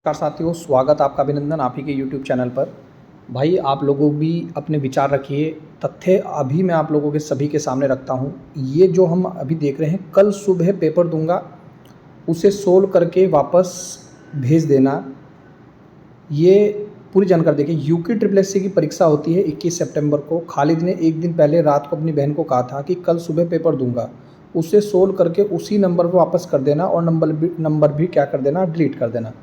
नमस्कार साथियों, स्वागत आपका, अभिनंदन आप ही के YouTube चैनल पर। भाई आप लोगों भी अपने विचार रखिए। तथ्य अभी मैं आप लोगों के सभी के सामने रखता हूँ। ये जो हम अभी देख रहे हैं, कल सुबह पेपर दूंगा, उसे सोल्व करके वापस भेज देना। ये पूरी जानकारी देखिए। यूके ट्रिपल एस सी की परीक्षा होती है 21 सितंबर को। खालिद ने एक दिन पहले रात को अपनी बहन को कहा था कि कल सुबह पेपर दूंगा, उसे सोल्व करके उसी नंबर पर वापस कर देना और नंबर भी क्या कर देना, डिलीट कर देना।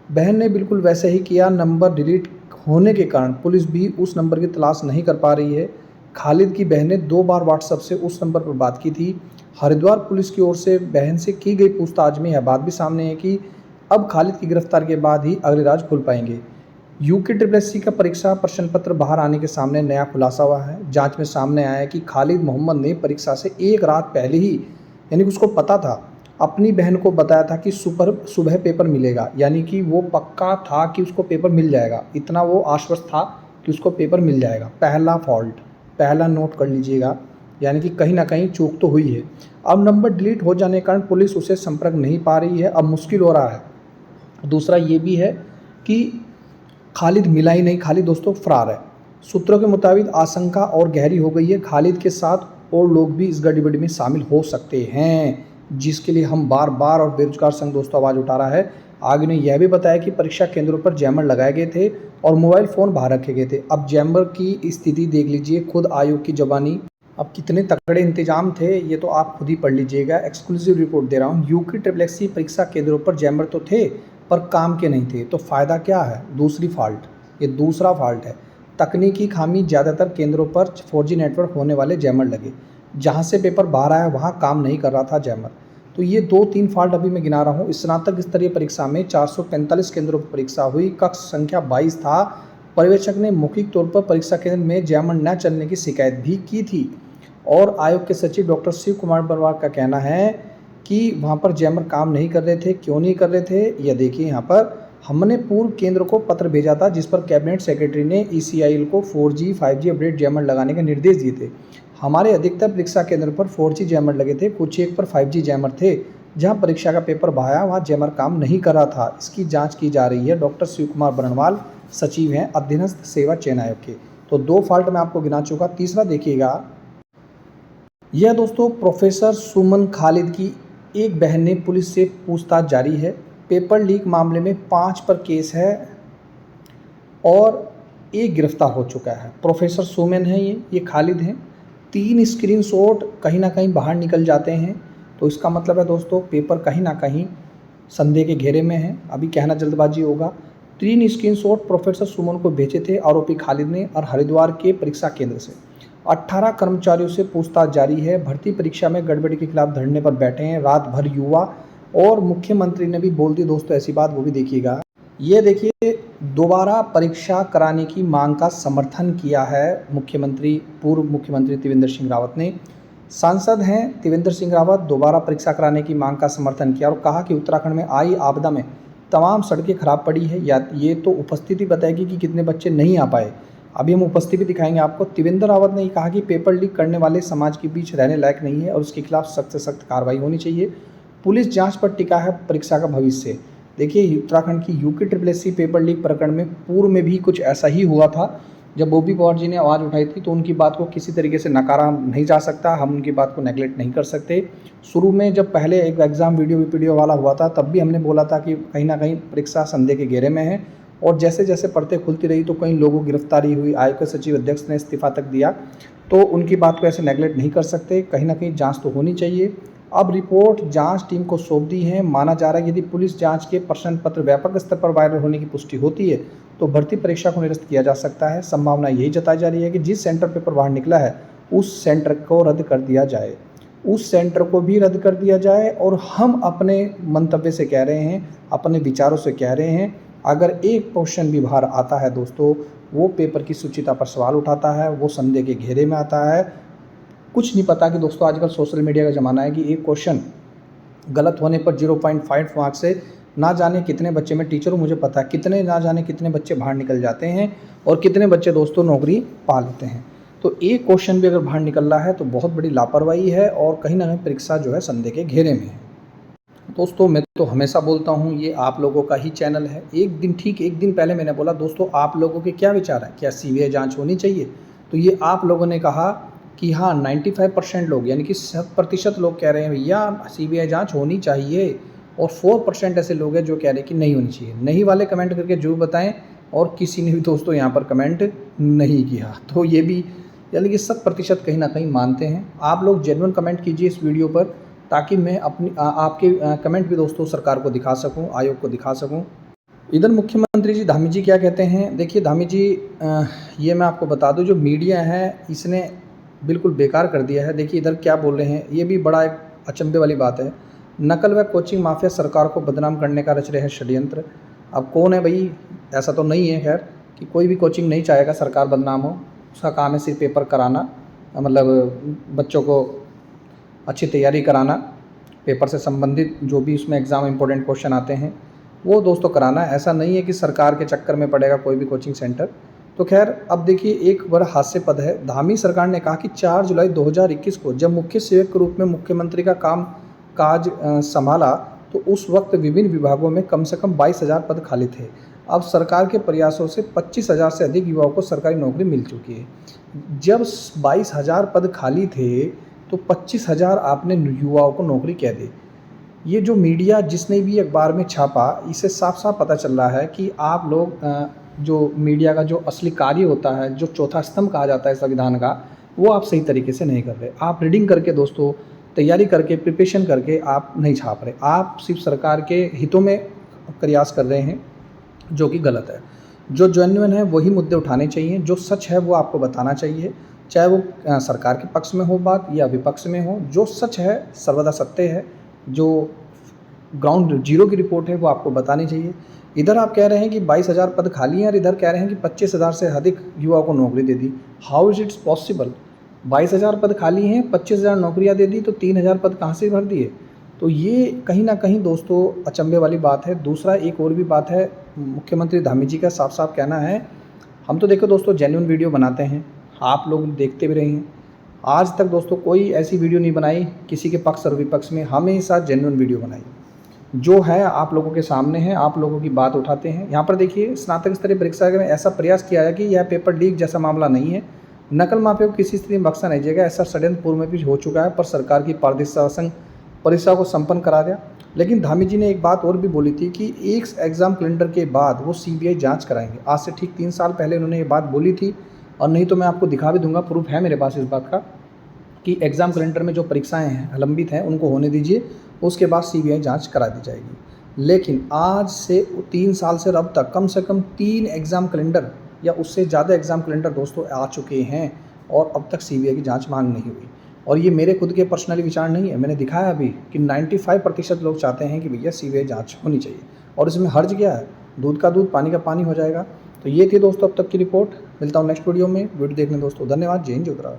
बहन ने बिल्कुल वैसे ही किया। नंबर डिलीट होने के कारण पुलिस भी उस नंबर की तलाश नहीं कर पा रही है। खालिद की बहन ने 2 बार व्हाट्सएप से उस नंबर पर बात की थी। हरिद्वार पुलिस की ओर से बहन से की गई पूछताछ में यह बात भी सामने है कि अब खालिद की गिरफ्तारी के बाद ही अगले राज खुल पाएंगे। यूके ट्रिपल एस सी का परीक्षा प्रश्न पत्र बाहर आने के सामने नया खुलासा हुआ है। जांच में सामने आया है कि खालिद मोहम्मद ने परीक्षा से एक रात पहले ही, यानी कि उसको पता था, अपनी बहन को बताया था कि सुबह पेपर मिलेगा। यानी कि वो पक्का था कि उसको पेपर मिल जाएगा, इतना वो आश्वस्त था कि उसको पेपर मिल जाएगा। पहला फॉल्ट, पहला नोट कर लीजिएगा, यानी कि कहीं ना कहीं चूक तो हुई है। अब नंबर डिलीट हो जाने के कारण पुलिस उसे संपर्क नहीं पा रही है, अब मुश्किल हो रहा है। दूसरा ये भी है कि खालिद मिला ही नहीं। खालिद दोस्तों फरार है। सूत्रों के मुताबिक आशंका और गहरी हो गई है। खालिद के साथ और लोग भी इस गड़बड़ी में शामिल हो सकते हैं, जिसके लिए हम बार बार और बेरोजगार संघ दोस्तों आवाज़ उठा रहा है। आगे ने यह भी बताया कि परीक्षा केंद्रों पर जैमर लगाए गए थे और मोबाइल फ़ोन बाहर रखे गए थे। अब जैमर की स्थिति देख लीजिए, खुद आयोग की ज़बानी। अब कितने तगड़े इंतजाम थे ये तो आप खुद ही पढ़ लीजिएगा। एक्सक्लूसिव रिपोर्ट दे रहा हूँ। यूके ट्रिपल एस सी परीक्षा केंद्रों पर जैमर तो थे पर काम के नहीं थे, तो फ़ायदा क्या है? दूसरी फॉल्ट, ये दूसरा फॉल्ट है। तकनीकी खामी, ज़्यादातर केंद्रों पर 4G नेटवर्क होने वाले जैमर लगे। जहाँ से पेपर बाहर आया वहाँ काम नहीं कर रहा था जैमर। तो ये 2-3 फॉल्ट अभी मैं गिना रहा हूँ। स्नातक स्तरीय परीक्षा में 445 केंद्रों पर परीक्षा हुई। कक्ष संख्या 22 था। पर्यवेक्षक ने मौखिक तौर पर परीक्षा केंद्र में जैमर न चलने की शिकायत भी की थी। और आयोग के सचिव डॉक्टर शिव कुमार बरवार का कहना है कि वहाँ पर जैमर काम नहीं कर रहे थे। क्यों नहीं कर रहे थे? यह देखिए, यहाँ पर हमने पूर्व केंद्र को पत्र भेजा था जिस पर कैबिनेट सेक्रेटरी ने ECIL को 4G 5G अपडेट जैमर लगाने के निर्देश दिए थे। हमारे अधिकतर परीक्षा केंद्र पर 4G जैमर लगे थे, कुछ एक पर 5G जैमर थे। जहां परीक्षा का पेपर बहाया वहां जैमर काम नहीं कर रहा था। इसकी जांच की जा रही है। डॉक्टर शिव कुमार बरनवाल सचिव हैं अधीनस्थ सेवा चयन आयोग के। तो 2 फॉल्ट मैं आपको गिना चुका। तीसरा देखिएगा, यह दोस्तों प्रोफेसर सुमन खालिद की एक बहन ने पुलिस से पूछताछ जारी है। पेपर लीक मामले में 5 पर केस है और 1 गिरफ्तार हो चुका है। प्रोफेसर सुमन है, ये खालिद हैं। 3 स्क्रीनशॉट कहीं ना कहीं बाहर निकल जाते हैं, तो इसका मतलब है दोस्तों पेपर कहीं ना कहीं संदेह के घेरे में है। अभी कहना जल्दबाजी होगा। 3 स्क्रीनशॉट प्रोफेसर सुमन को भेजे थे आरोपी खालिद ने और हरिद्वार के परीक्षा केंद्र से। 18 कर्मचारियों से पूछताछ जारी है। भर्ती परीक्षा में गड़बड़ी के खिलाफ धरने पर बैठे हैं रात भर युवा, और मुख्यमंत्री ने भी बोल दी दोस्तों ऐसी बात, वो भी देखिएगा। ये देखिए, दोबारा परीक्षा कराने की मांग का समर्थन किया है पूर्व मुख्यमंत्री त्रिवेंद्र सिंह रावत ने। सांसद हैं त्रिवेंद्र सिंह रावत, दोबारा परीक्षा कराने की मांग का समर्थन किया और कहा कि उत्तराखंड में आई आपदा में तमाम सड़कें खराब पड़ी है। या ये तो उपस्थिति बताएगी कि कितने बच्चे नहीं आ पाए। अभी हम उपस्थिति भी दिखाएंगे आपको। त्रिवेंद्र रावत ने कहा कि पेपर लीक करने वाले समाज के बीच रहने लायक नहीं है और उसके खिलाफ सख्त से सख्त कार्रवाई होनी चाहिए। पुलिस जांच पर टिका है परीक्षा का भविष्य। देखिए, उत्तराखंड की UK triple S C paper leak प्रकरण में पूर्व में भी कुछ ऐसा ही हुआ था। जब ओपी पवार जी ने आवाज़ उठाई थी तो उनकी बात को किसी तरीके से नकारा नहीं जा सकता, हम उनकी बात को नेगलेक्ट नहीं कर सकते। शुरू में जब पहले एक एग्ज़ाम वीडियो वाला हुआ था, तब भी हमने बोला था कि कहीं ना कहीं परीक्षा संदेह के घेरे में है। और जैसे जैसे पढ़ते खुलती रही तो कई लोगों की गिरफ्तारी हुई। आयोग के सचिव अध्यक्ष ने इस्तीफा तक दिया, तो उनकी बात को ऐसे नेगलेक्ट नहीं कर सकते। कहीं ना कहीं जांच तो होनी चाहिए। अब रिपोर्ट जांच टीम को सौंप दी है। माना जा रहा है यदि पुलिस जांच के प्रश्न पत्र व्यापक स्तर पर वायरल होने की पुष्टि होती है तो भर्ती परीक्षा को निरस्त किया जा सकता है। संभावना यही जताई जा रही है कि जिस सेंटर पेपर बाहर निकला है उस सेंटर को रद्द कर दिया जाए, उस सेंटर को भी रद्द कर दिया जाए। और हम अपने मंतव्य से कह रहे हैं, अपने विचारों से कह रहे हैं, अगर एक क्वेश्चन भी बाहर आता है दोस्तों, वो पेपर की शुचिता पर सवाल उठाता है, वो संदेह के घेरे में आता है। कुछ नहीं पता कि दोस्तों आजकल सोशल मीडिया का ज़माना है कि एक क्वेश्चन गलत होने पर 0.5 मार्क्स से ना जाने कितने बच्चे, में टीचर हूँ मुझे पता है कितने, ना जाने कितने बच्चे बाहर निकल जाते हैं और कितने बच्चे दोस्तों नौकरी पा लेते हैं। तो एक क्वेश्चन भी अगर बाहर निकल रहा है तो बहुत बड़ी लापरवाही है और कहीं ना कहीं परीक्षा जो है संदेह के घेरे में है। दोस्तों मैं तो हमेशा बोलता हूँ ये आप लोगों का ही चैनल है। एक दिन पहले मैंने बोला दोस्तों आप लोगों के क्या विचार हैं? क्या सीबीआई जाँच होनी चाहिए? तो ये आप लोगों ने कहा कि हाँ 95% लोग यानी कि 100% लोग कह रहे हैं भैया सीबीआई जाँच होनी चाहिए और 4% ऐसे लोग हैं जो कह रहे हैं कि नहीं होनी चाहिए। नहीं वाले कमेंट करके ज़रूर बताएँ और किसी ने भी दोस्तों यहाँ पर कमेंट नहीं किया। तो ये भी यानी कि 100% कहीं न कहीं मानते हैं। आप लोग जेन्युइन कमेंट कीजिए इस वीडियो पर ताकि मैं अपनी आपके कमेंट भी दोस्तों सरकार को दिखा सकूं, आयोग को दिखा सकूं। इधर मुख्यमंत्री जी धामी जी क्या कहते हैं? देखिए धामी जी ये मैं आपको बता दूं जो मीडिया है इसने बिल्कुल बेकार कर दिया है। देखिए इधर क्या बोल रहे हैं, ये भी बड़ा एक अचंभे वाली बात है। नकल व कोचिंग माफिया सरकार को बदनाम करने का रच रहे हैं षड्यंत्र। अब कौन है भाई? ऐसा तो नहीं है खैर कि कोई भी कोचिंग नहीं चाहेगा सरकार बदनाम हो। उसका काम है सिर्फ पेपर कराना, मतलब बच्चों को अच्छी तैयारी कराना, पेपर से संबंधित जो भी उसमें एग्ज़ाम इम्पोर्टेंट क्वेश्चन आते हैं वो दोस्तों कराना है। ऐसा नहीं है कि सरकार के चक्कर में पड़ेगा कोई भी कोचिंग सेंटर। तो खैर अब देखिए एक बड़ा हास्यास्पद है। धामी सरकार ने कहा कि 4 जुलाई 2021 को जब मुख्य सेवक के रूप में मुख्यमंत्री का काम काज संभाला तो उस वक्त विभिन्न विभागों में कम से कम 22,000 पद खाली थे। अब सरकार के प्रयासों से 25,000 से अधिक युवाओं को सरकारी नौकरी मिल चुकी है। जब 22,000 पद खाली थे तो 25,000 आपने युवाओं को नौकरी क्या दी? ये जो मीडिया जिसने भी अखबार में छापा इससे साफ साफ पता चल रहा है कि आप लोग जो मीडिया का जो असली कार्य होता है, जो चौथा स्तंभ कहा जाता है संविधान का, वो आप सही तरीके से नहीं कर रहे। आप रीडिंग करके दोस्तों, तैयारी करके, प्रिपरेशन करके आप नहीं छाप रहे। आप सिर्फ सरकार के हितों में प्रयास कर रहे हैं जो कि गलत है। जो जेन्युइन है वही मुद्दे उठाने चाहिए, जो सच है वो आपको बताना चाहिए, चाहे वो सरकार के पक्ष में हो बात या विपक्ष में हो। जो सच है सर्वदा सत्य है, जो ग्राउंड जीरो की रिपोर्ट है वो आपको बतानी चाहिए। इधर आप कह रहे हैं कि 22,000 पद खाली हैं और इधर कह रहे हैं कि 25,000 से अधिक युवाओं को नौकरी दे दी। How is it's possible? 22,000 पद खाली हैं, 25,000 नौकरियाँ दे दी तो 3,000 पद कहाँ से भर दिए? तो ये कहीं न कहीं दोस्तों अचंभे वाली बात है। दूसरा एक और भी बात है, मुख्यमंत्री धामी जी का साफ-साफ कहना है, हम तो देखो दोस्तों जेन्युइन वीडियो बनाते हैं, आप लोग देखते भी रहे हैं। आज तक दोस्तों कोई ऐसी वीडियो नहीं बनाई किसी के पक्ष और विपक्ष में, हमेशा जेन्युइन वीडियो बनाई। जो है आप लोगों के सामने है, आप लोगों की बात उठाते हैं। यहाँ पर देखिए स्नातक स्तरीय परीक्षा में ऐसा प्रयास किया है कि यह पेपर लीक जैसा मामला नहीं है। नकल माफिया को किसी स्थिति में बख्शा नहीं जाएगा। ऐसा षड्यंत्र पूर्व में भी हो चुका है पर सरकार की पारदर्शिता संग परीक्षा को संपन्न करा दिया। लेकिन धामी जी ने एक बात और भी बोली थी कि एक एग्ज़ाम कैलेंडर के बाद वो सीबीआई जांच कराएंगे। आज से ठीक 3 साल पहले उन्होंने ये बात बोली थी और नहीं तो मैं आपको दिखा भी दूंगा, प्रूफ है मेरे पास इस बात का कि एग्ज़ाम कैलेंडर में जो परीक्षाएं हैं लंबित हैं उनको होने दीजिए, उसके बाद सीबीआई जांच करा दी जाएगी। लेकिन आज से 3 साल से अब तक कम से कम 3 एग्ज़ाम कैलेंडर या उससे ज़्यादा एग्ज़ाम कैलेंडर दोस्तों आ चुके हैं और अब तक सीबीआई की जांच मांग नहीं हुई। और ये मेरे खुद के पर्सनली विचार नहीं है, मैंने दिखाया अभी कि 95% लोग चाहते हैं कि भैया सीबीआई जांच होनी चाहिए। और इसमें हर्ज क्या है? दूध का दूध पानी का पानी हो जाएगा। तो ये थी दोस्तों अब तक की रिपोर्ट। मिलता हूँ नेक्स्ट वीडियो में। वीडियो देखने दोस्तों धन्यवाद। जय हिंद, जय उत्तराखंड।